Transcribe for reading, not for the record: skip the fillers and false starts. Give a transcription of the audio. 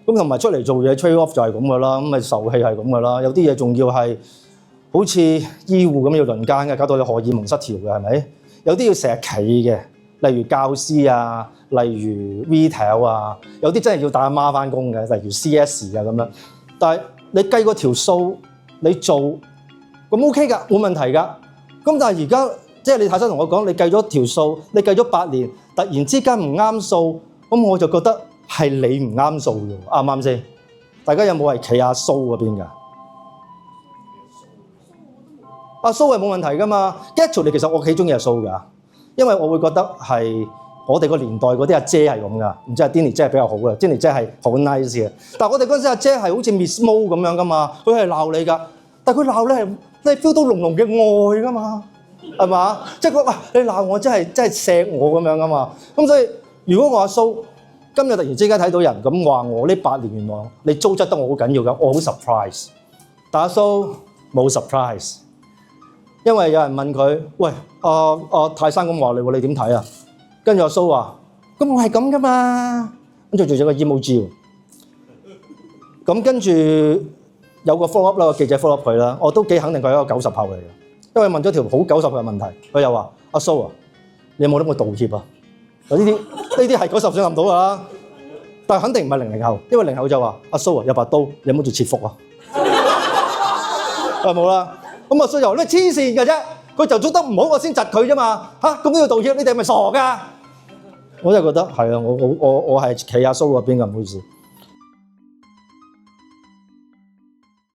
咁同埋出嚟做嘢 trade off 就係咁噶啦，咁咪受氣係咁噶啦。有啲嘢仲要係好似醫護咁要輪奸嘅，搞到你荷爾蒙失調嘅係咪？有啲要成日企嘅，例如教師啊，例如 retail 啊，有啲真係要帶阿媽翻工嘅，例如 CS 啊咁樣。但係你計嗰條數，你做咁 OK 㗎，冇問題㗎。咁但係而家即係你太太同我講，你計咗條數，你計咗8年，突然之間唔啱數，咁我就覺得係你唔啱數嘅，啱唔啱先？大家有冇係企阿蘇嗰邊㗎？阿蘇係冇問題㗎嘛 ？Actually 其實我幾中意阿蘇㗎，因為我會覺得係我哋個年代嗰啲阿姐係咁㗎，唔知阿 Denny 姐係比較好嘅 ，Denny 姐係好 nice 嘅。但係我哋嗰陣時阿姐係好似 Miss Mo 咁樣㗎嘛，佢係鬧你㗎，但係佢鬧你係你 feel 到濃濃嘅愛㗎嘛，係嘛？即係佢話你鬧我真係錫我咁樣㗎嘛。咁所以如果我阿蘇今日突然之間睇到人咁話我呢8年原來你糟質得我好緊要㗎，我好 surprise。但阿蘇冇 surprise。因為有人問佢：喂，泰山咁話你喎，你點睇啊？跟住阿蘇話：咁我係咁噶嘛。跟住做咗個 emoji。咁跟住有個 follow up 啦，個記者 follow up 佢啦，我都幾肯定佢係一個90後嚟嘅，因為問咗條好90後嘅問題。佢又話：阿蘇啊，你有冇諗過道歉啊？呢啲係90歲諗到㗎啦，但係肯定唔係00後，因為00後就話：阿蘇啊，有把刀，你有冇做切腹啊？係冇啦。咁阿蘇就話：你黐線㗎啫，佢就做得唔好，我先窒佢啫嘛嚇，咁都要道歉？你哋係咪傻㗎？我就覺得係啊，我係企阿蘇嗰邊㗎，唔好意思。